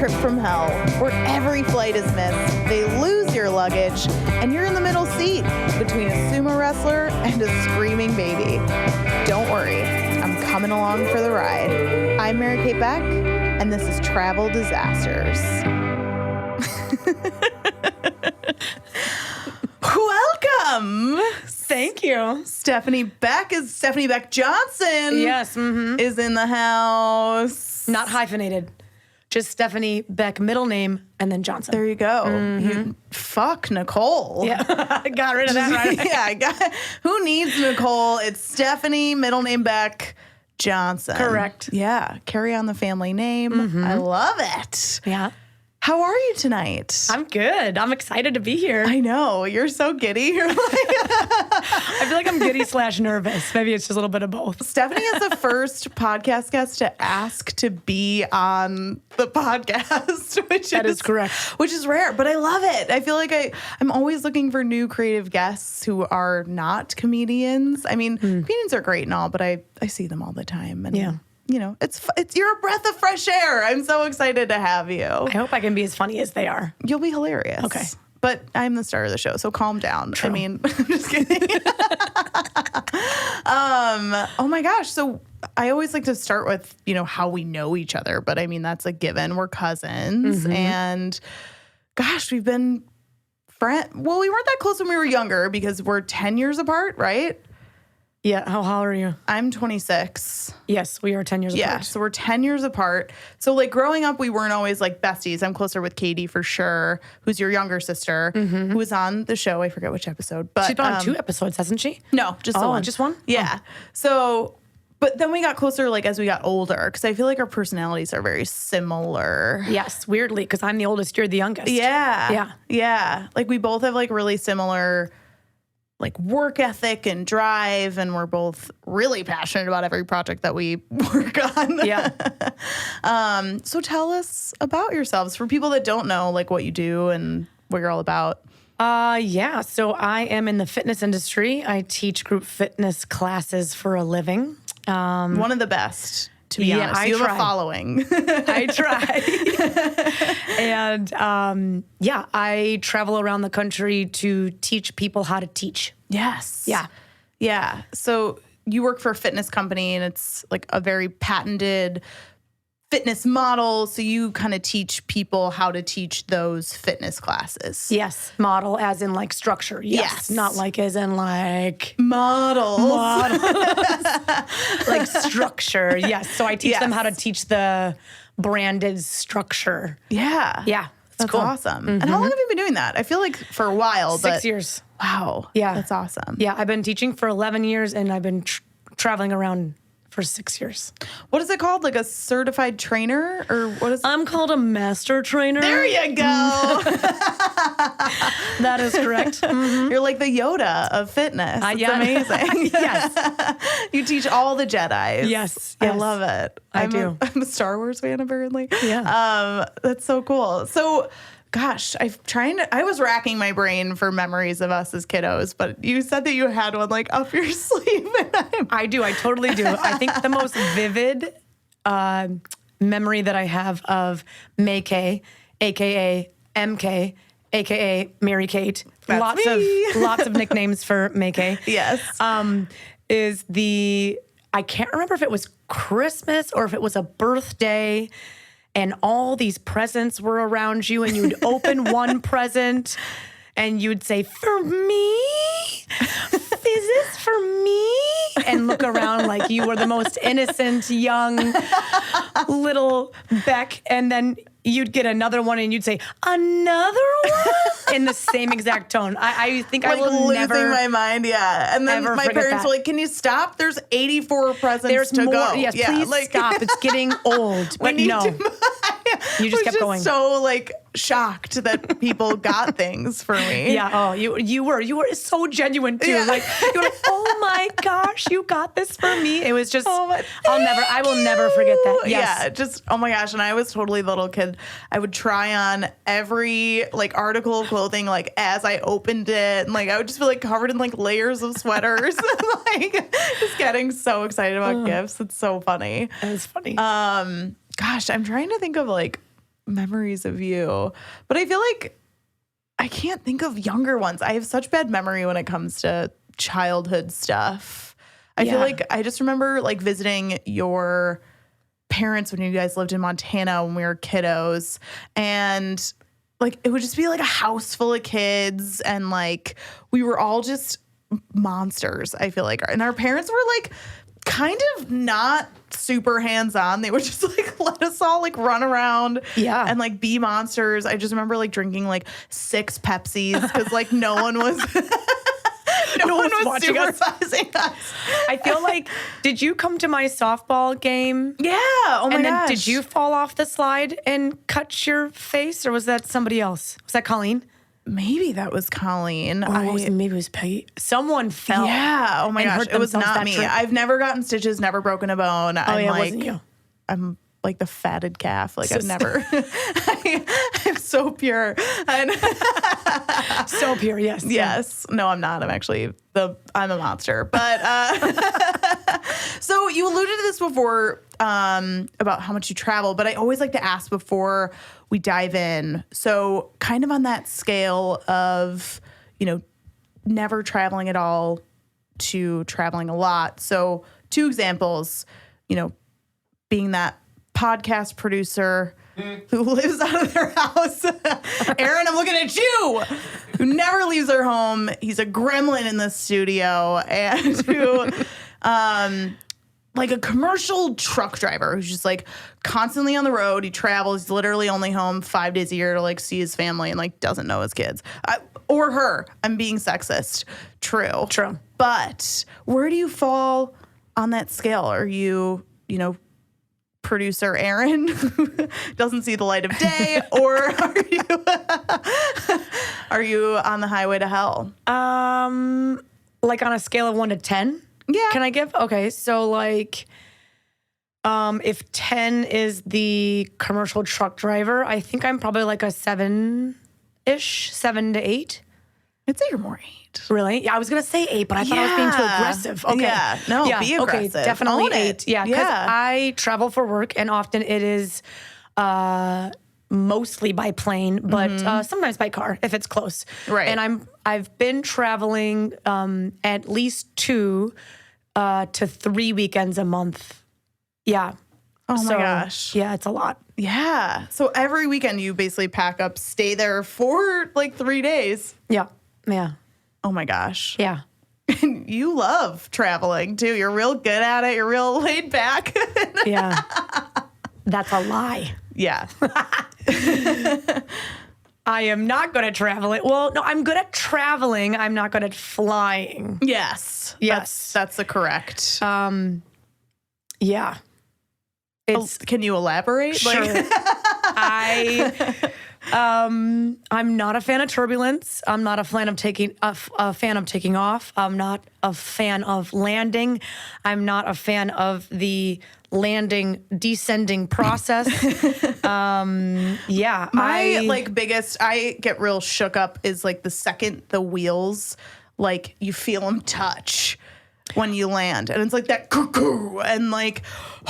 trip from hell where every flight is missed, they lose your luggage, and you're in the middle seat between a sumo wrestler and a screaming baby. Don't worry, I'm coming along for the ride. I'm Mary Kate Beck, and this is Travel Disasters. Welcome. Thank you. Stepahnie Beck Johnson. Yes. Mm-hmm. Is in the house. Not hyphenated. Just Stepahnie Beck, middle name, and then Johnson. There you go. Mm-hmm. Fuck Nicole. Yeah. I got rid of that right. Yeah. Who needs Nicole? It's Stepahnie, middle name Beck Johnson. Correct. Yeah. Carry on the family name. Mm-hmm. I love it. Yeah. How are you tonight? I'm good. I'm excited to be here. I know. You're so giddy. You're like I feel like I'm giddy / nervous. Maybe it's just a little bit of both. Stepahnie is the first podcast guest to ask to be on the podcast, which is correct. Which is rare, but I love it. I feel like I'm always looking for new creative guests who are not comedians. I mean, comedians are great and all, but I see them all the time. And yeah. You know, it's you're a breath of fresh air. I'm so excited to have you. I hope I can be as funny as they are. You'll be hilarious. Okay. But I'm the star of the show, so calm down. True. I mean, I'm just kidding. Oh my gosh. So I always like to start with, how we know each other. But I mean, that's a given. We're cousins. Mm-hmm. And gosh, we've been friends. Well, we weren't that close when we were younger because we're 10 years apart, right? Yeah. How are you? I'm 26. Yes, we are 10 years apart. Yeah, so we're 10 years apart. So, growing up, we weren't always, besties. I'm closer with Katie, for sure, who's your younger sister, who was on the show. I forget which episode. But she's been on 2 episodes, hasn't she? No, just the one. Just one? Yeah. Oh. So, but then we got closer, as we got older, because I feel like our personalities are very similar. Yes, weirdly, because I'm the oldest, you're the youngest. Yeah. Yeah. We both have, really similar work ethic and drive, and we're both really passionate about every project that we work on. Yeah. So tell us about yourselves for people that don't know what you do and what you're all about. Yeah. So I am in the fitness industry. I teach group fitness classes for a living. One of the best. To be honest, you have a following. I try. And I travel around the country to teach people how to teach. Yes. Yeah. Yeah. So you work for a fitness company, and it's a very patented fitness model. So you kind of teach people how to teach those fitness classes. Yes. Model as in structure. Yes. Not as in models. Structure. Yes. So I teach them how to teach the branded structure. Yeah. Yeah. That's cool. awesome. Mm-hmm. And how long have you been doing that? I feel for a while. 6 years. Wow. Yeah. That's awesome. Yeah. I've been teaching for 11 years, and I've been traveling around for 6 years. What is it called? A certified trainer, or what is? I'm called a master trainer. There you go. That is correct. Mm-hmm. You're the Yoda of fitness. It's amazing. Yes. You teach all the Jedis. Yes. I love it. I'm a Star Wars fan, apparently. Yeah. That's so cool. So, gosh, I was racking my brain for memories of us as kiddos, but you said that you had one up your sleeve. And I do. I totally do. I think the most vivid memory that I have of May Kay, AKA MK, AKA Mary Kate. That's me. Lots of nicknames for May Kay. Yes. Is I can't remember if it was Christmas or if it was a birthday, and all these presents were around you, and you'd open one present and you'd say, "For me? Is this for me?" And look around like you were the most innocent, young, little Beck. And then you'd get another one and you'd say, "Another one?" in the same exact tone. I think I will losing never my mind, yeah. And then my parents were like, "Can you stop? There's 84 presents to more, go." Yes, yeah, please stop. It's getting old. But no. You just kept going. So shocked that people got things for me. Yeah. Oh, you were so genuine too. Yeah. You were like, "Oh my gosh, you got this for me." It was just, I will never forget that. Yes. Yeah. Just, oh my gosh. And I was totally the little kid. I would try on every article of clothing, as I opened it. And I would just be covered in layers of sweaters. Just getting so excited about gifts. It's so funny. It's funny. Gosh, I'm trying to think of memories of you. But I feel like I can't think of younger ones. I have such bad memory when it comes to childhood stuff. I feel like I just remember like visiting your parents when you guys lived in Montana when we were kiddos, and like it would just be like a house full of kids, and like we were all just monsters, I feel like. And our parents were like kind of not super hands-on. They would just like let us all like run around and like be monsters. I just remember like drinking like 6 Pepsis because like no one was no one was watching supervising us. I feel like, did you come to my softball game? Yeah. Oh my And then gosh. did you fall off the slide and cut your face, or was that somebody else? Was that Colleen? Maybe that was Colleen. Maybe it was Peggy. Someone fell. Yeah. Oh my and gosh. hurt It was themselves not that me. trip. I've never gotten stitches, never broken a bone. Oh, I'm yeah, it like, wasn't you. I'm like the fatted calf. Like I've never, I'm so pure. And So pure, yes. yes. No, I'm not. I'm a monster. But so you alluded to this before about how much you travel, but I always like to ask before we dive in. So kind of on that scale of, never traveling at all to traveling a lot. So 2 examples, being that podcast producer who lives out of their house. Aaron, I'm looking at you, who never leaves their home. He's a gremlin in the studio, and who, like a commercial truck driver who's just like constantly on the road. He travels. He's literally only home 5 days a year to like see his family and like doesn't know his kids. Or her. I'm being sexist. True. But where do you fall on that scale? Are you, producer Aaron who doesn't see the light of day, or are you on the highway to hell? Like on a scale of 1 to 10? Yeah. Can I give? Okay, so like, if 10 is the commercial truck driver, I think I'm probably like a 7-ish, 7 to 8. I'd say you're more 8. Really? Yeah, I was gonna say 8, but I thought I was being too aggressive. Okay. Yeah. No, be aggressive. Okay, definitely Own 8. it. Yeah, because Yeah. I travel for work, and often it is mostly by plane, but sometimes by car if it's close. Right. And I've been traveling at least 2 to 3 weekends a month. Yeah. Oh my gosh. Yeah, it's a lot. Yeah. So every weekend you basically pack up, stay there for like 3 days. Yeah. Yeah. Oh my gosh. Yeah. And you love traveling too. You're real good at it. You're real laid back. Yeah. That's a lie. Yeah. I am not good at traveling. Well, no, I'm good at traveling. I'm not good at flying. Yes. Yes. That's the correct. Yeah. It's Can you elaborate? sure. I'm not a fan of turbulence. I'm not a fan of taking off. I'm not a fan of landing. I'm not a fan of the descending process. Yeah. I get real shook up is like the second the wheels, like you feel them touch when you land. And it's like that cuckoo and like,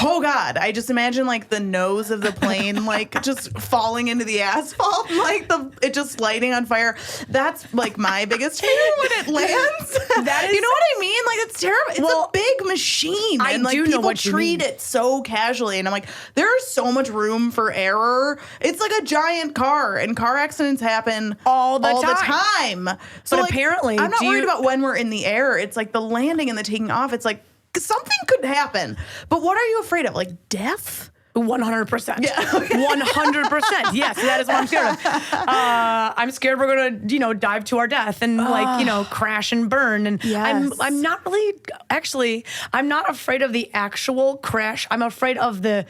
oh God, I just imagine like the nose of the plane, like just falling into the asphalt, like it just lighting on fire. That's like my biggest fear when it lands. That is, you know what I mean? Like it's terrible. It's a big machine. I and like do know people what you treat mean. it so casually. And I'm like, there's so much room for error. It's like a giant car, and car accidents happen all the time. So But like, apparently, I'm not worried about when we're in the air. It's like the landing and the taking off. It's like something could happen. But what are you afraid of? Like death? 100%. Yeah. 100%. Yes, that is what I'm scared of. I'm scared we're gonna, dive to our death and crash and burn. And Yes. I'm not really I'm not afraid of the actual crash. I'm afraid of the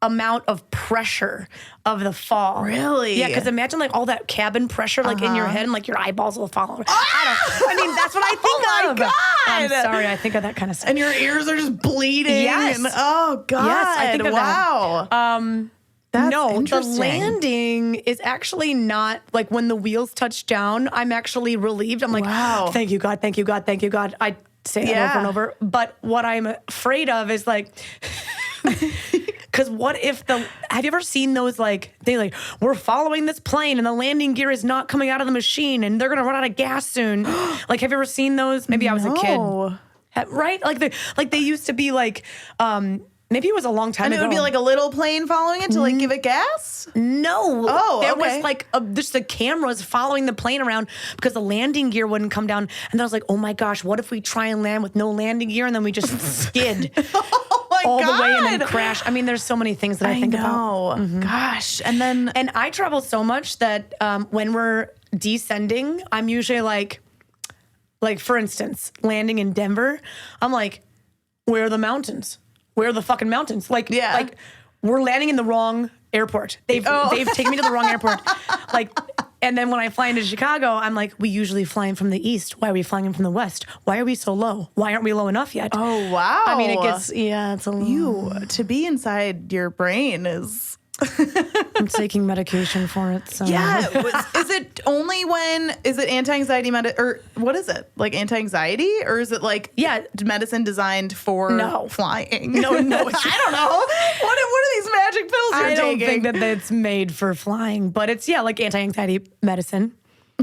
amount of pressure of the fall. Really? Yeah, because imagine like all that cabin pressure like in your head and like your eyeballs will fall over. I mean, that's what I think Oh my of. God. I'm sorry, I think of that kind of stuff. And your ears are just bleeding. Yes. And, oh God. Yes, I think of that. Wow. That's No, the interesting. landing is actually not like when the wheels touch down, I'm actually relieved. I'm like, Wow. thank you, God, thank you, God, thank you, God. I say that over and over. But what I'm afraid of is like, Because what if have you ever seen those, like, we're following this plane and the landing gear is not coming out of the machine and they're going to run out of gas soon. Like, have you ever seen those? Maybe I was a kid. Right? Like they used to be like, maybe it was a long time and ago. it would be like a little plane following it to like give it gas? No. Oh, there okay. was like just the cameras following the plane around because the landing gear wouldn't come down. And then I was like, oh my gosh, what if we try and land with no landing gear and then we just skid all the way and then crash? I mean, there's so many things that I think about. Gosh. And I travel so much that when we're descending, I'm usually like for instance, landing in Denver, I'm like, where are the mountains? Where are the fucking mountains? Like we're landing in the wrong airport. They've taken me to the wrong airport. Like, and then when I fly into Chicago, I'm like, we usually fly in from the east. Why are we flying in from the west? Why are we so low? Why aren't we low enough yet? Oh, wow. I mean, it's a little. to be inside your brain is... I'm taking medication for it. So. Yeah. Is it anti-anxiety or what is it? Like anti-anxiety? Or is it like medicine designed for flying? No. I don't know. What are these magic pills you're taking? I don't think that it's made for flying, but it's, like anti-anxiety medicine.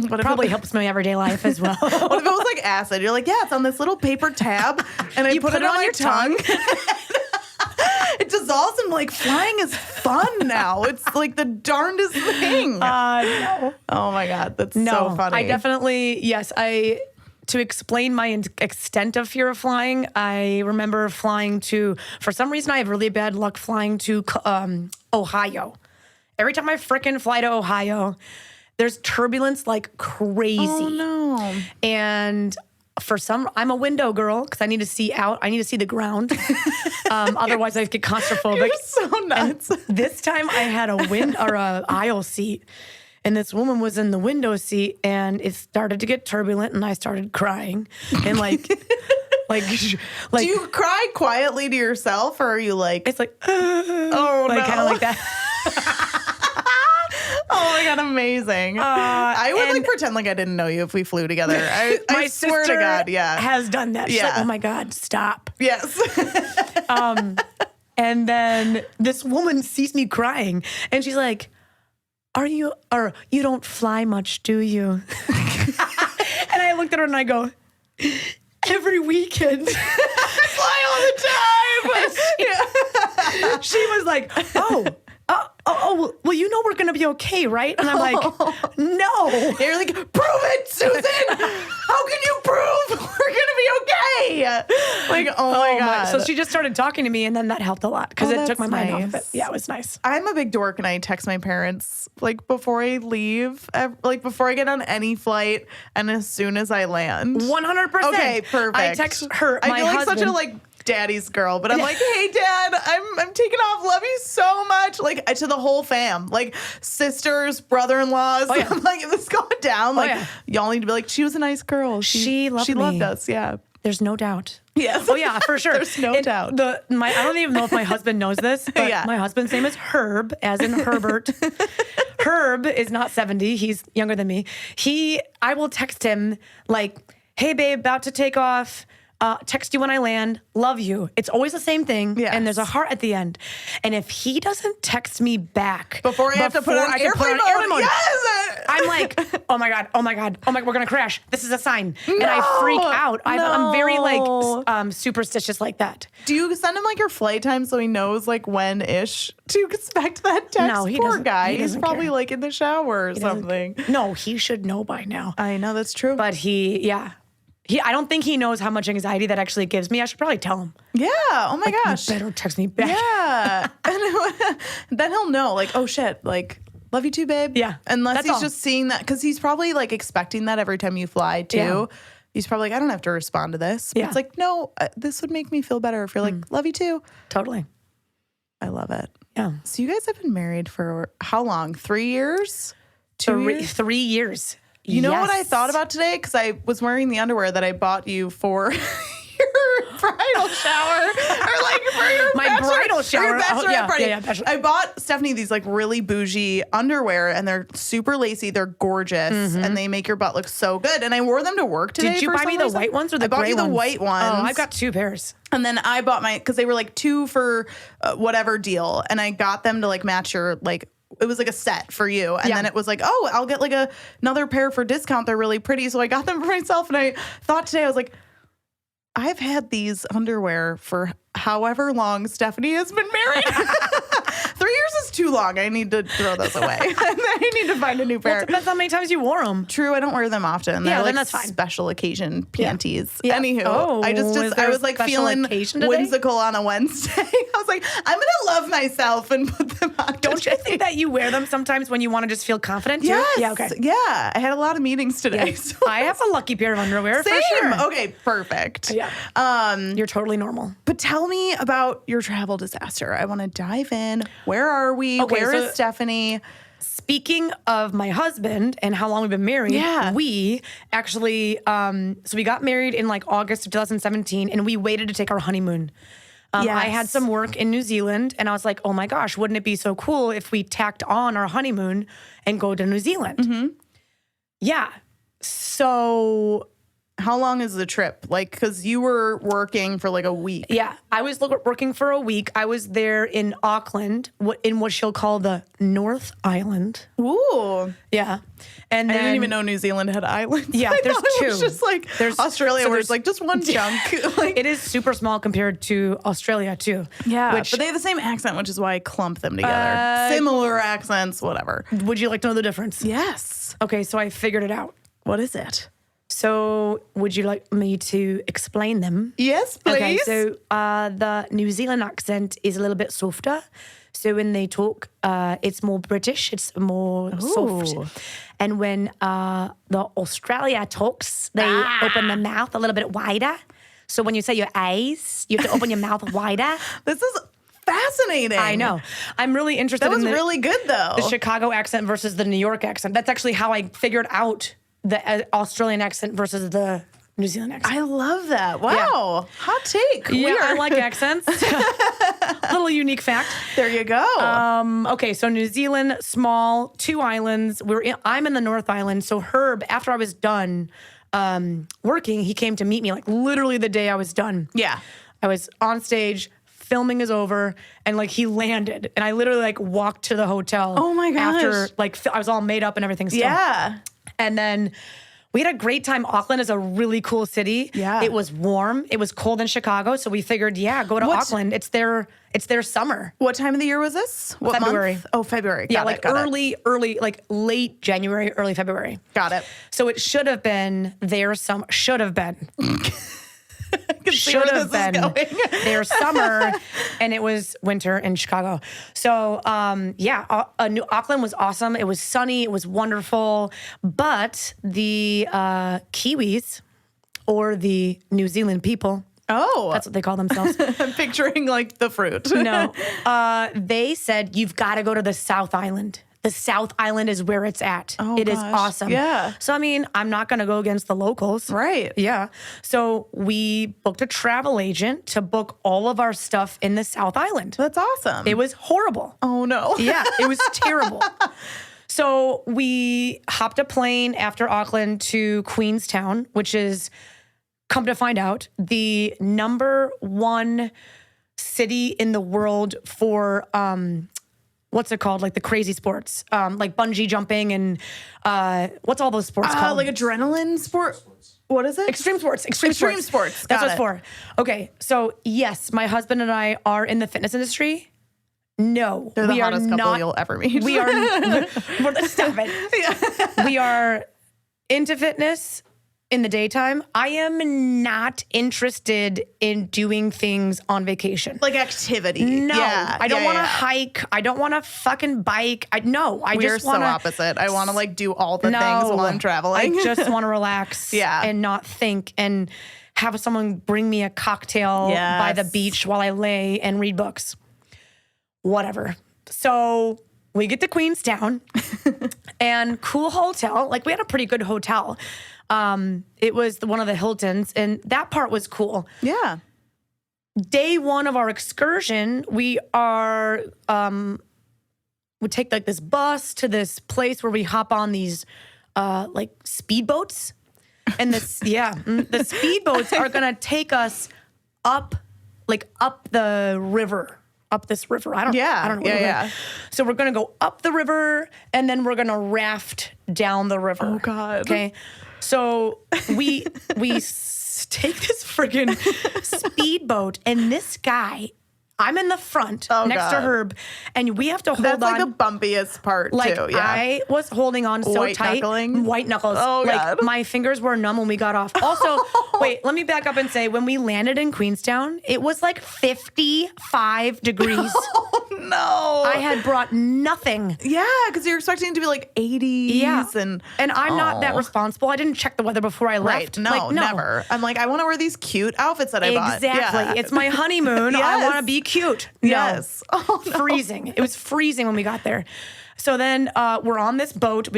Probably helps my everyday life as well. What if it was like acid? You're like, it's on this little paper tab, and I put it on your tongue. It dissolves, and like flying is fun now. It's like the darndest thing. No. Oh my God, that's so funny. I definitely, to explain my extent of fear of flying, I remember flying for some reason I have really bad luck flying to Ohio. Every time I frickin' fly to Ohio, there's turbulence like crazy. Oh no. And I'm a window girl because I need to see out. I need to see the ground. Otherwise, I get claustrophobic. You're so nuts. And this time, I had a aisle seat, and this woman was in the window seat, and it started to get turbulent, and I started crying, and like. Do you cry quietly to yourself, or are you like? It's like, kind of like that. Oh my God, amazing. I would pretend like I didn't know you if we flew together. I swear to God, has done that. She's like, oh my God, stop. Yes. And then this woman sees me crying and she's like, you don't fly much, do you? And I looked at her and I go, every weekend. I fly all the time. She was like, well, you know we're going to be okay, right? And I'm like, no. You're like, prove it, Susan. How can you prove we're going to be okay? Like, oh my God. So she just started talking to me, and then that helped a lot because it took my mind off of it. Yeah, it was nice. I'm a big dork, and I text my parents, like, before I leave, like, before I get on any flight, and as soon as I land. 100%. Okay, perfect. I text her, I feel like husband. such a, like, daddy's girl, but I'm like, hey Dad, I'm taking off, love you so much, like to the whole fam, like sisters, brother-in-laws. I'm like, if this is going down, like y'all need to be like, she was a nice girl, she loved us. There's no doubt. Yes. Oh yeah, for sure. There's no doubt. I don't even know if my husband knows this, but my husband's name is Herb, as in Herbert. Herb is not 70, he's younger than me. I will text him like, hey babe, about to take off. Text you when I land. Love you. It's always the same thing. Yes. And there's a heart at the end. And if he doesn't text me back before I have to put on airplane mode, yes! I'm like, oh my God, we're gonna crash. This is a sign. No, and I freak out. I'm very like superstitious like that. Do you send him like your flight time so he knows like when-ish to expect that text? No, he Poor doesn't. guy. He's probably like in the shower or something. No, he should know by now. I know, that's true. But I don't think he knows how much anxiety that actually gives me. I should probably tell him. Yeah. Oh my gosh. You better text me back. Yeah. And then he'll know, like, oh shit, like, love you too, babe. Yeah. Unless he's just seeing that, because he's probably like expecting that every time you fly too. Yeah. He's probably like, I don't have to respond to this. But it's like, no, this would make me feel better if you're like, love you too. Totally. I love it. Yeah. So you guys have been married for how long? 3 years? 2 years? 3 years. You know what I thought about today? Because I was wearing the underwear that I bought you for bridal shower or like for your My bridal shower. or your bachelorette party. Yeah, bachelorette. I bought Stepahnie these like really bougie underwear, and they're super lacy. They're gorgeous, and they make your butt look so good. And I wore them to work today. Did you for buy some me the reason. white ones or the I bought gray you the ones? white ones. Oh, I've got 2 pairs. And then I bought because they were like 2 for whatever deal, and I got them to like match your like. It was like a set for you. And then it was like, oh, I'll get like another pair for discount. They're really pretty. So I got them for myself. And I thought today, I was like, I've had these underwear for however long Stepahnie has been married. 3 years is too long. I need to throw those away. I need to find a new pair. Well, it depends how many times you wore them. True, I don't wear them often. They're Yeah, like then that's fine. special occasion panties. Yeah. Anywho, Oh, I there was a like special feeling occasion today? whimsical on a Wednesday. I was like, I'm gonna love myself and put them on. Don't you think that you wear them sometimes when you want to just feel confident too? Yes. Yeah, okay. Yeah, I had a lot of meetings today. Yeah. So I have a lucky pair of underwear same. for sure. Okay, perfect. Yeah. You're totally normal. But tell me about your travel disaster. I want to dive in. Where are we? Okay, Where so- is Stepahnie? Speaking of my husband and how long we've been married, we actually, so we got married in like August of 2017, and we waited to take our honeymoon. I had some work in New Zealand, and I was like, oh my gosh, wouldn't it be so cool if we tacked on our honeymoon and go to New Zealand? Mm-hmm. Yeah. So How long is the trip? Like, because you were working for like a week. yeah, I was working for a week. I was there in Auckland, in what she'll call the North Island. Ooh. Yeah. And I then, didn't even know New Zealand had islands. Yeah, I there's thought it was 2. just like There's- Australia, so where there's- it's like just one chunk. Like, it is super small compared to Australia too. yeah, Which, but they have the same accent, which is why I clump them together. Similar accents, whatever. would you like to know the difference? Yes. Okay, so I figured it out. What is it? So would you like me to explain them? Yes, please. Okay, so the New Zealand accent is a little bit softer. So when they talk, it's more British, it's more soft. And when the Australia talks, they open the mouth a little bit wider. So when you say your A's, you have to open your mouth wider. This is fascinating. I know. I'm really interested That was in really good, though. the Chicago accent versus the New York accent. That's actually how I figured out the Australian accent versus the New Zealand accent. I love that. Wow. Hot take. Yeah, Weird. I like accents. Little unique fact. There you go. Okay, so New Zealand, small, 2 islands. I'm in the North Island. So Herb, after I was done working, he came to meet me like literally the day I was done. Yeah. I was on stage. Filming is over, and like he landed, and I literally like walked to the hotel. Oh my gosh. After like I was all made up and everything. Still. Yeah. And then we had a great time. Auckland is a really cool city. Yeah. It was warm. It was cold in Chicago, so we figured, go to Auckland. It's their summer. What time of the year was this? What February. month? Oh, February. Yeah, Got like it, got it. early, like late January, early February. Got it. So it should have been their summer. Should have been. See Should where have this is been going. their summer, and it was winter in Chicago. So Auckland was awesome. It was sunny. It was wonderful. But the Kiwis, or the New Zealand people, Oh, that's what they call themselves. I'm picturing like the fruit. No, they said you've got to go to the South Island. The South Island is where it's at. Oh, it is gosh. awesome. Yeah. So, I mean, I'm not going to go against the locals. Right. Yeah. So we booked a travel agent to book all of our stuff in the South Island. That's awesome. It was horrible. Oh no. Yeah, it was terrible. So we hopped a plane after Auckland to Queenstown, which is, come to find out, the #1 city in the world for what's it called? Like the crazy sports, like bungee jumping and what's all those sports called? Like adrenaline sport. What is it? Extreme sports. Extreme sports. That's Got what it's it. for. Okay, so yes, my husband and I are in the fitness industry. No, They're the we are hottest couple not. you'll ever meet. We are. Stop it. We are into fitness in the daytime. I am not interested in doing things on vacation. Like activity. No, Yeah. I don't Yeah, want to yeah. hike. I don't want to fucking bike. I We're just want so to. opposite. I want to like do all the No, things while I'm traveling. I just want to relax. Yeah. And not think and have someone bring me a cocktail by the Yes. beach while I lay and read books. Whatever. So we get to Queenstown and cool hotel. Like we had a pretty good hotel. It was one of the Hiltons, and that part was cool. Yeah. day one of our excursion, we take like this bus to this place where we hop on these like speedboats. And the speedboats are gonna take us up the river. Up this river. I don't know. Yeah. So we're gonna go up the river and then we're gonna raft down the river. Oh God. Okay. So we take this friggin' speedboat, and this guy, I'm in the front next to Herb, and we have to hold on. That's like the bumpiest part too. Yeah. I was holding on so White tight. knuckling? White knuckles. Oh, like God. my fingers were numb when we got off. Also, wait, let me back up and say when we landed in Queenstown, it was like 55 degrees. Oh no. I had brought nothing. Yeah, because you're expecting it to be like 80s. Yeah. And I'm not that responsible. I didn't check the weather before I Right. left. No, Like, never. I'm like, I want to wear these cute outfits that I bought. Exactly. Yeah. It's my honeymoon. I Yes. want to be cute. No. Yes. Oh, no. Freezing. It was freezing when we got there. So then we're on this boat.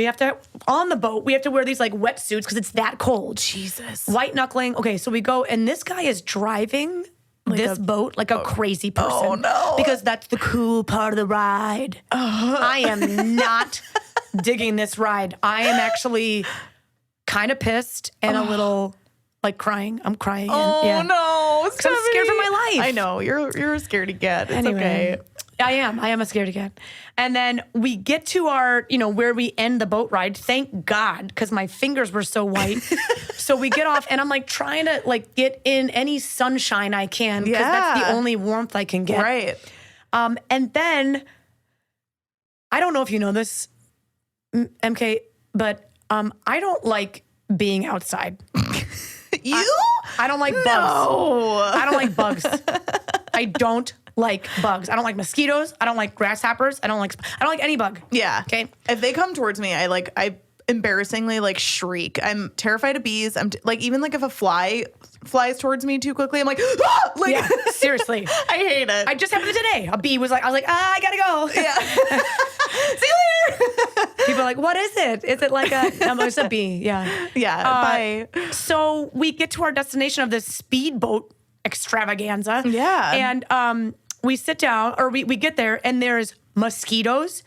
On the boat, we have to wear these like wetsuits because it's that cold. Jesus. White knuckling. Okay, so we go, and this guy is driving this boat like a crazy person. Oh, no. Because that's the cool part of the ride. I am not digging this ride. I am actually kind of pissed and a little like crying. I'm crying. Oh yeah. no. Because I'm scared for my life. I know. You're a scaredy cat. It's Anyway, okay. I am a scaredy cat. And then we get to our, where we end the boat ride. Thank God, because my fingers were so white. So we get off, and I'm like trying to like get in any sunshine I can, because that's the Yeah. only warmth I can get. Right. And then I don't know if you know this, MK, but I don't like being outside. You? I don't like bugs. No. I don't like bugs. I don't like bugs. I don't like mosquitoes. I don't like grasshoppers. I don't like any bug. Yeah. Okay. If they come towards me, I embarrassingly like shriek. I'm terrified of bees. Like even like if a fly flies towards me too quickly, I'm like, ah! Like Yeah, seriously. I hate it. I just happened today. A bee was like, I was like, I gotta go. Yeah. See you later. People are like, what is it? Is it like no, it's a bee. Yeah. Yeah. Bye. So we get to our destination of this speedboat extravaganza. Yeah. And we sit down, or we get there, and there's mosquitoes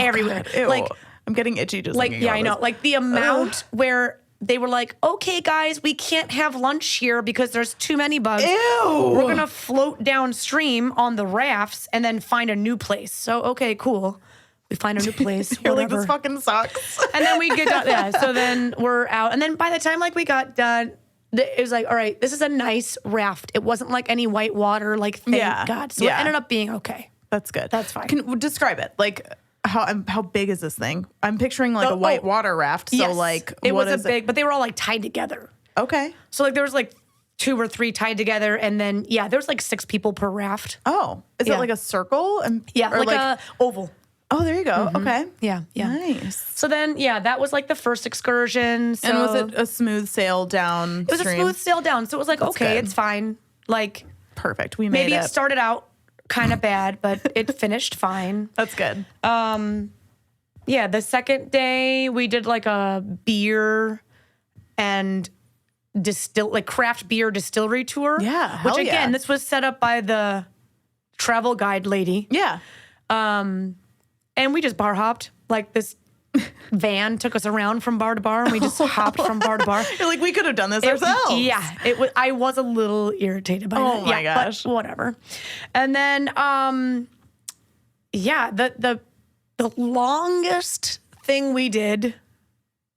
everywhere. God, ew. Like, I'm getting itchy just like, thinking yeah, about I know. this. Like the amount where they were like, okay, guys, we can't have lunch here because there's too many bugs. Ew. We're going to float downstream on the rafts and then find a new place. So, okay, cool. We find a new place. You're like, whatever. this fucking sucks. And then we get done. Yeah, so then we're out. And then by the time like we got done, it was like, all right, this is a nice raft. It wasn't like any white water, like thank Yeah. God. So Yeah. it ended up being okay. That's good. That's fine. Describe it. Like how big is this thing? I'm picturing like a white water raft. So Yes. like it what was is a big, but they were all like tied together. Okay. So like there was like 2 or 3 tied together, and then there was like 6 people per raft. Oh, is Yeah. it like a circle? And Yeah, or like a oval. Oh, there you go. Okay. Yeah. Nice. So then, that was like the first excursion. So And was it a smooth sail down? It was a smooth sail down. So it was like, okay, good. it's fine. Like Perfect. We made maybe it. it started out kind of bad, but it finished fine. That's good. Yeah, the second day we did like a beer and craft beer distillery tour. Yeah, hell Which again, yeah. this was set up by the travel guide lady. Yeah. And we just bar hopped. Like this van took us around from bar to bar, and we just hopped from bar to bar. You're like, we could have done this ourselves. Yeah, it was. I was a little irritated by Oh that. my Yeah, but gosh. whatever. And then, the longest thing we did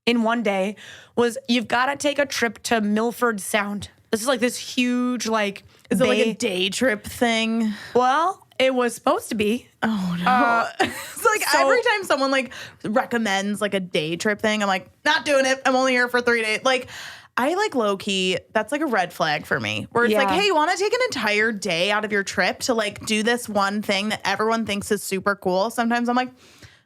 in one day was you've got to take a trip to Milford Sound. This is like this huge Is it like bay. a day trip thing? Well, it was supposed to be. Oh no. It's like so- every time someone like recommends like a day trip thing, I'm like, not doing it. I'm only here for 3 days. Like I like low key, that's like a red flag for me. Where it's like, Yeah. hey, you want to take an entire day out of your trip to like do this one thing that everyone thinks is super cool? Sometimes I'm like,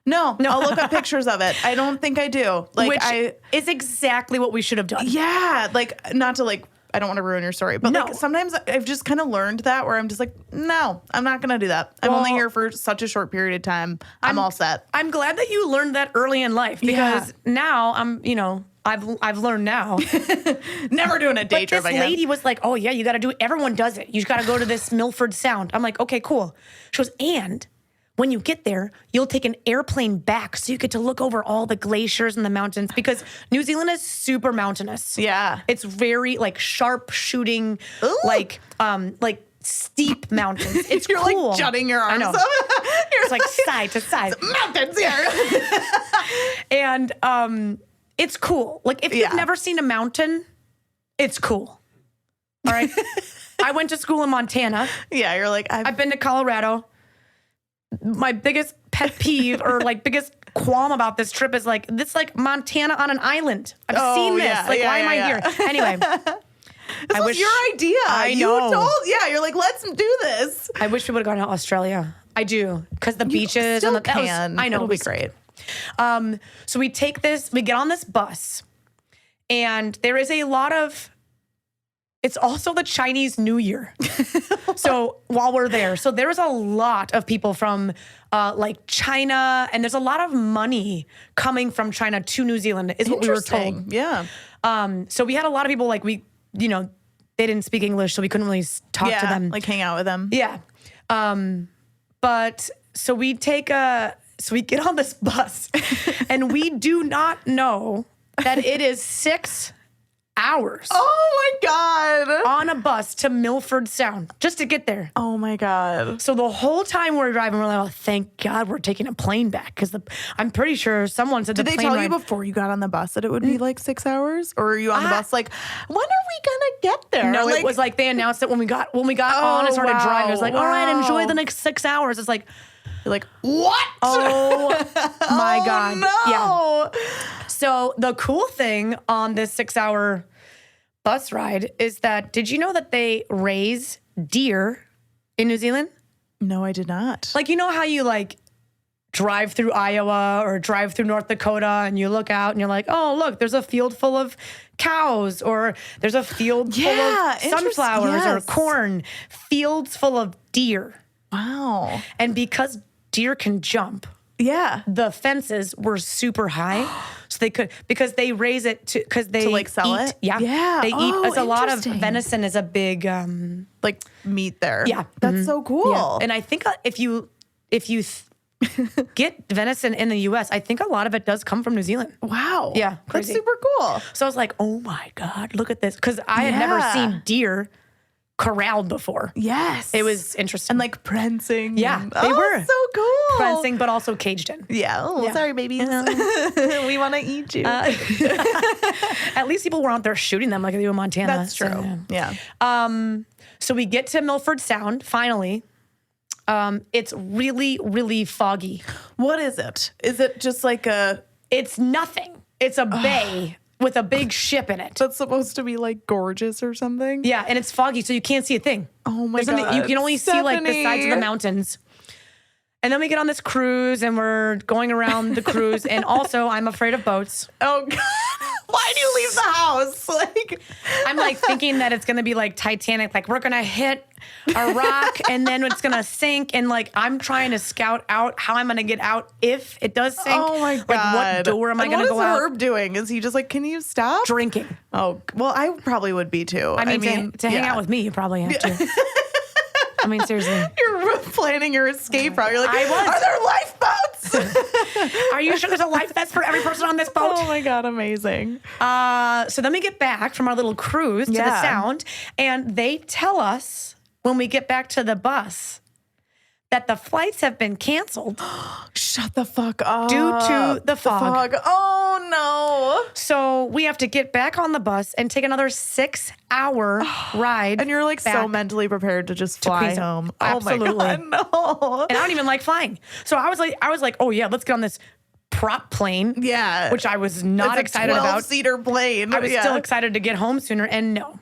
no, I'll look up pictures of it. I don't think I do. Like Which is exactly what we should have done. yeah, like not to like, I don't want to ruin your story, but No. like sometimes I've just kind of learned that where I'm just like, no, I'm not going to do that. I'm Well, only here for such a short period of time. I'm all set. I'm glad that you learned that early in life, because now I'm, I've learned now. Never doing a day But trip this again. lady was like, oh yeah, you got to do it. Everyone does it. You just got to go to this Milford Sound. I'm like, okay, cool. She goes, and when you get there, you'll take an airplane back so you get to look over all the glaciers and the mountains because New Zealand is super mountainous. Yeah. It's very like sharp shooting, like steep mountains. It's You're cool. like jutting your arms up. It's like side to side. Mountains here. And it's cool. Like if you've never seen a mountain, it's cool. All right. I went to school in Montana. Yeah, you're like, I've been to Colorado. My biggest pet peeve or like biggest qualm about this trip is like, this like Montana on an island. I've seen this. yeah, like, yeah, why am yeah, I here? Anyway. This was your idea. I know. You're like, let's do this. I wish we would have gone to Australia. I do. Because the beaches still and the can. I know. It'll be great. So we get on this bus, and there is a lot of, it's also the Chinese New Year. So while we're there, so there's a lot of people from like China, and there's a lot of money coming from China to New Zealand, is what we were told. Yeah. So we had a lot of people like they didn't speak English, so we couldn't really talk to them. Like hang out with them. Yeah. But so we get on this bus and we do not know that it is 6 hours. Oh my God. On a bus to Milford Sound just to get there. Oh my God. So the whole time we're driving, we're like, oh, thank God we're taking a plane back. Because I'm pretty sure someone said Did the they plane tell ride, you before you got on the bus that it would be like 6 hours? Or are you on the bus like, when are we going to get there? No, like, it was like they announced it when we got on and started driving. It was like, all right, enjoy the next 6 hours. It's like, you're like, what? oh my God. No. Yeah. So the cool thing on this 6 hour bus ride is that, did you know that they raise deer in New Zealand? No, I did not. Like, you know how you like drive through Iowa or drive through North Dakota and you look out and you're like, oh, look, there's a field full of cows, or there's a field full of sunflowers or corn, fields full of deer. Wow. And because deer can jump, the fences were super high. So they could, because they raise it because they to like sell eat, it. Yeah. They eat. It's a lot of interesting. venison is a big like meat there. Yeah. That's so cool. Yeah. And I think if you get venison in the U.S., I think a lot of it does come from New Zealand. Wow. Yeah. That's Crazy. super cool. So I was like, oh my God, look at this. Because I had never seen deer corralled before. Yes. It was interesting. And like prancing. Yeah, and, they were. So cool. prancing, but also caged in. Yeah. Oh, Yeah. sorry, babies. We want to eat you. At least people weren't out there shooting them like they do in Montana. That's true. So, Yeah. So we get to Milford Sound, finally. It's really, really foggy. What is it? Is it just like a... It's nothing. It's a bay with a big ship in it. That's supposed to be like gorgeous or something? Yeah, and it's foggy, so you can't see a thing. Oh my There's God. You can only see like the sides of the mountains. And then we get on this cruise and we're going around the cruise. And also, I'm afraid of boats. Oh God. Why do you leave the house? Like, I'm like thinking that it's going to be like Titanic. Like we're going to hit a rock and then it's going to sink. And like, I'm trying to scout out how I'm going to get out if it does sink. oh my God. Like what door am I going to go out? What is Herb doing? Is he just like, can you stop? Drinking. Oh, well, I probably would be too. I mean to hang out with me, you probably have to. I mean, seriously. You're planning your escape route. You're like, I was. Are there lifeboats? Are you sure there's a life vest for every person on this boat? Oh my God, amazing. So then we get back from our little cruise to the Sound, and they tell us when we get back to the bus that the flights have been canceled Shut the fuck up. due to the fog. Oh no. So we have to get back on the bus and take another 6-hour ride. And you're like so back. mentally prepared to just fly Queensland. home. Absolutely. Oh my God, no. And I don't even like flying. So I was like, oh yeah, let's get on this prop plane. Yeah. Which I was not It's a excited about. 12-seater plane. I was still excited to get home sooner, and no,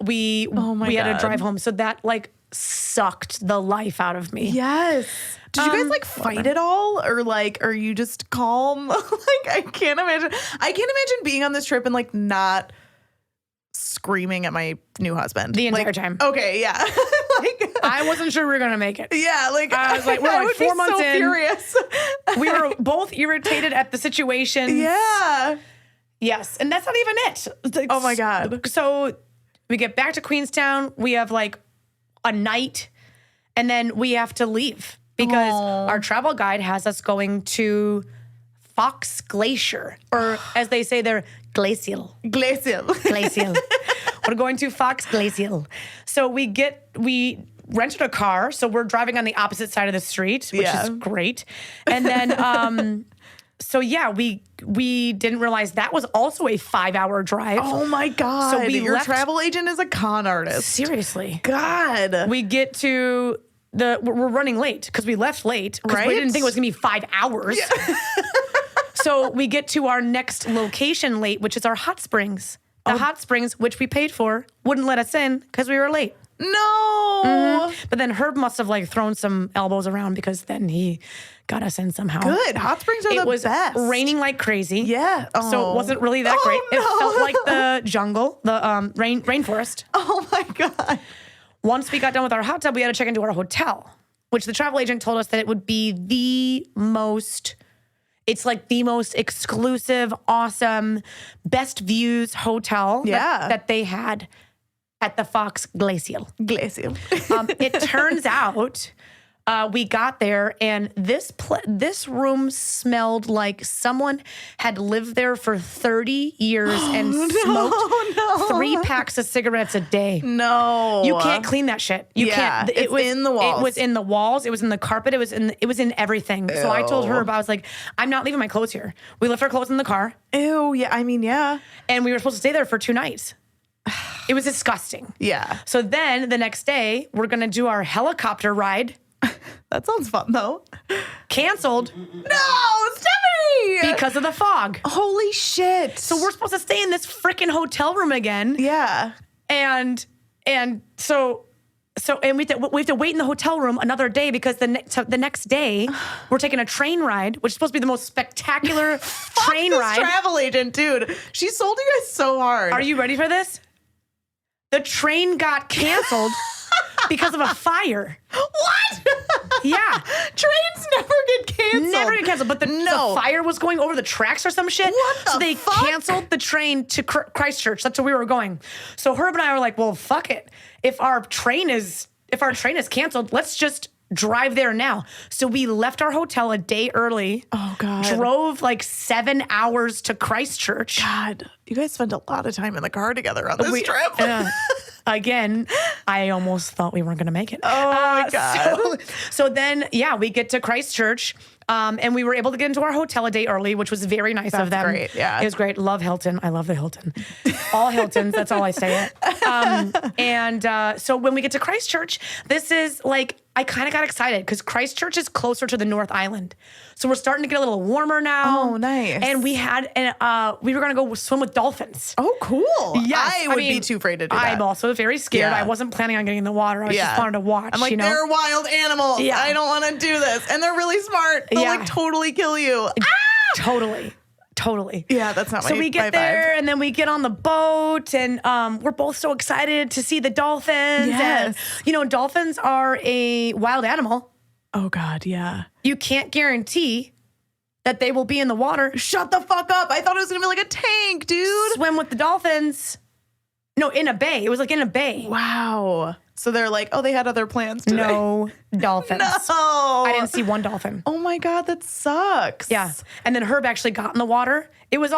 we had to God. drive home. So that like sucked the life out of me. Yes. Did you guys like fight it all, or like are you just calm? Like I can't imagine being on this trip and like not screaming at my new husband The entire like, time. Okay, yeah. Like I wasn't sure we were gonna make it. yeah, like I was like, we're I like would 4 be months so in. furious. We were both irritated at the situation. Yeah. Yes, and that's not even it. Like, Oh my God. So we get back to Queenstown. We have like a night, and then we have to leave because our travel guide has us going to Fox Glacier, or as they say there, Glacial. Glacial. Glacial. We're going to Fox Glacial. So we rented a car, so we're driving on the opposite side of the street, which is great. And then, so yeah, we didn't realize that was also a 5-hour drive. Oh my God. So your travel agent is a con artist. Seriously. God. We get to we're running late because we left late because we didn't think it was gonna be 5 hours. Yeah. So we get to our next location late, which is our hot springs. The hot springs, which we paid for, wouldn't let us in because we were late. No. Mm-hmm. But then Herb must have like thrown some elbows around because then he got us in somehow. Good. Hot springs are the best. It was raining like crazy. Yeah. Oh. So it wasn't really that great. No. It felt like the jungle, the rainforest. Oh my God. Once we got done with our hot tub, we had to check into our hotel, which the travel agent told us that it would be the most exclusive, awesome, best views hotel that they had at the Fox Glacial. It turns out we got there and this room smelled like someone had lived there for 30 years and smoked 3 packs of cigarettes a day. No. You can't clean that shit. You can't. It was in the walls. It was in the walls. It was in the carpet. It was in everything. Ew. So I told her, I was like, I'm not leaving my clothes here. We left our clothes in the car. Ew. Yeah. I mean, yeah. And we were supposed to stay there for 2 nights. It was disgusting. Yeah. So then the next day, we're going to do our helicopter ride. That sounds fun, though. Canceled. No, Stepahnie! Because of the fog. Holy shit. So we're supposed to stay in this freaking hotel room again. Yeah. And so we have to wait in the hotel room another day because the next day we're taking a train ride, which is supposed to be the most spectacular train ride. Travel agent, dude. She sold you guys so hard. Are you ready for this? The train got canceled because of a fire. What? Yeah. Trains never get canceled. Never get canceled, but the fire was going over the tracks or some shit. What the So they fuck? canceled the train to Christchurch. That's where we were going. So Herb and I were like, well, fuck it. If our train is canceled, let's just drive there now. So we left our hotel a day early. Oh, God. Drove like 7 hours to Christchurch. God, you guys spent a lot of time in the car together on this trip. Again, I almost thought we weren't going to make it. Oh, my God. So then, we get to Christchurch, and we were able to get into our hotel a day early, which was very nice of them. Great, yeah. It was great. Love Hilton. I love the Hilton. All Hiltons. That's all I stay at. So when we get to Christchurch, this is like, I kind of got excited because Christchurch is closer to the North Island. So we're starting to get a little warmer now. Oh, nice. And we were going to go swim with dolphins. Oh, cool. Yes, I would be too afraid to do that. I'm also very scared. Yeah. I wasn't planning on getting in the water. I just wanted to watch. I'm like, they're wild animals. Yeah. I don't want to do this. And they're really smart. They'll like totally kill you. Totally. Yeah, that's not my vibe. So we get there and then we get on the boat and we're both so excited to see the dolphins. Yes. And, dolphins are a wild animal. Oh, God, yeah. You can't guarantee that they will be in the water. Shut the fuck up. I thought it was going to be like a tank, dude. Swim with the dolphins. No, in a bay. It was like in a bay. Wow. So they're like, they had other plans today. No dolphins. No. I didn't see one dolphin. Oh my God, that sucks. Yeah. And then Herb actually got in the water. It was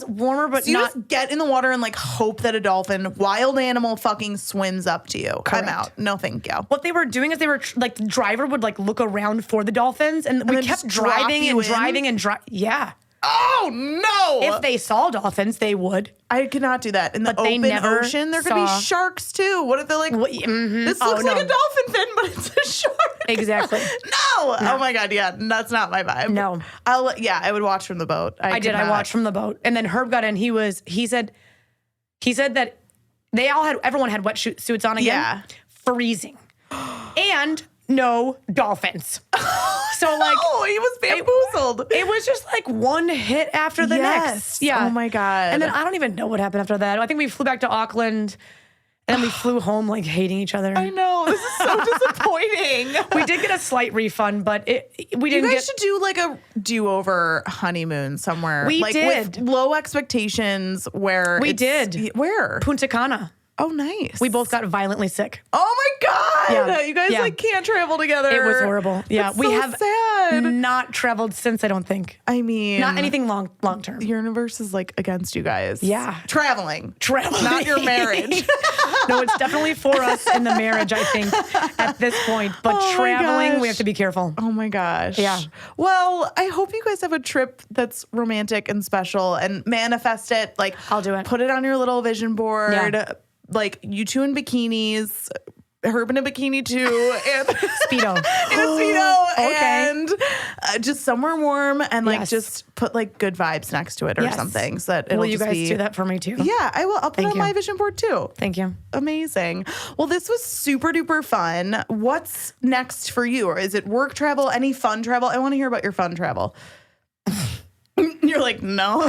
warmer, but so you not. just get in the water and like hope that a dolphin, wild animal, fucking swims up to you. Correct. I'm out. No, thank you. What they were doing is they were like, the driver would like look around for the dolphins and we kept driving and driving and driving. Yeah. Oh, no. If they saw dolphins, they would. I cannot do that. In the But they open never ocean, there could be saw- sharks too. What if they're like, this looks like a dolphin fin, but it's a shark? Exactly. No. Oh my God. Yeah. That's not my vibe. No. I would watch from the boat. I did. I watched from the boat. And then Herb got in. He said that everyone had wet suits on again. Yeah. Freezing. And no dolphins. So like, he was bamboozled. It was just like one hit after the next. Yeah. Oh my God. And then I don't even know what happened after that. I think we flew back to Auckland And we flew home like hating each other. I know. This is so disappointing. We did get a slight refund, but we You didn't guys should do like a do-over honeymoon somewhere. We like did. with low expectations where We did. Where? Punta Cana. Oh, nice. We both got violently sick. Oh my God. Yeah. You guys Yeah. like can't travel together. It was horrible. Yeah. That's we so have sad. not traveled since, I don't think. I mean, Not anything long term. the universe is like against you guys. Yeah. Traveling. Traveling. Not your marriage. No, it's definitely for us in the marriage, I think, at this point. But Oh my traveling, gosh. we have to be careful. Oh my gosh. Yeah. Well, I hope you guys have a trip that's romantic and special and manifest it. Like, I'll do it. Put it on your little vision board. Yeah. Like, you two in bikinis, Herb in a bikini too, and Speedo. in a Speedo, Okay. and just somewhere warm, and like Yes. just put like good vibes next to it or Yes. something, so that it'll Will you just guys be. do that for me too? Yeah, I will. I'll put it Thank on you. my vision board too. Thank you. Amazing. Well, this was super duper fun. What's next for you? Or is it work travel? Any fun travel? I want to hear about your fun travel. You're like, no.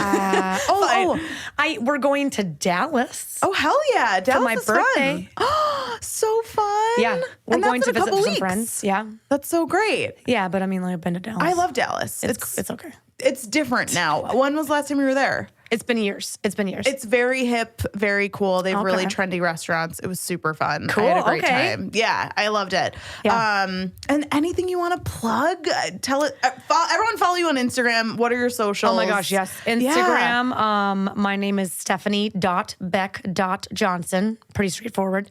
We're going to Dallas. Oh, hell yeah. Dallas my is birthday. Fun. So fun. Yeah, we're And going that's to in a visit couple some weeks. friends. Yeah, That's so great. yeah, but I mean, like, I've been to Dallas. I love Dallas. It's okay. It's different now. When was the last time you were there? It's been years. It's been years. It's very hip, very cool. They have really Okay. trendy restaurants. It was super fun. Cool, I had a great okay. time. Yeah, I loved it. Yeah. And anything you want to plug? Tell it. Everyone follow you on Instagram. What are your socials? Oh my gosh, yes. Instagram, my name is Stepahnie.beck.johnson. Pretty straightforward.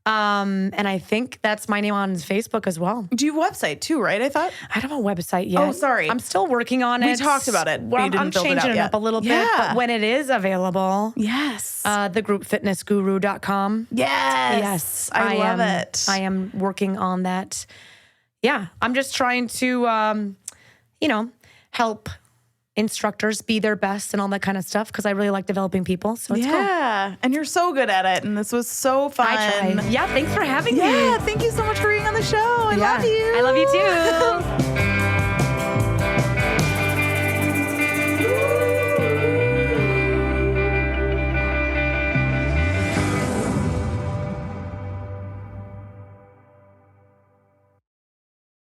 And I think that's my name on Facebook as well. Do you have a website too, right? I thought. I don't have a website yet. Oh, sorry. I'm still working on it. We talked about it, but Well, you didn't I'm build it changing out it yet. up a little bit. Yeah. But when it is available, Yes. thegroupfitnessguru.com. Yes. I love it. I am working on that. Yeah. I'm just trying to, help instructors be their best and all that kind of stuff because I really like developing people. So it's cool. Yeah. And you're so good at it. And this was so fun. I try. Yeah. Thanks for having me. Yeah. Thank you so much for being on the show. I love you. I love you too.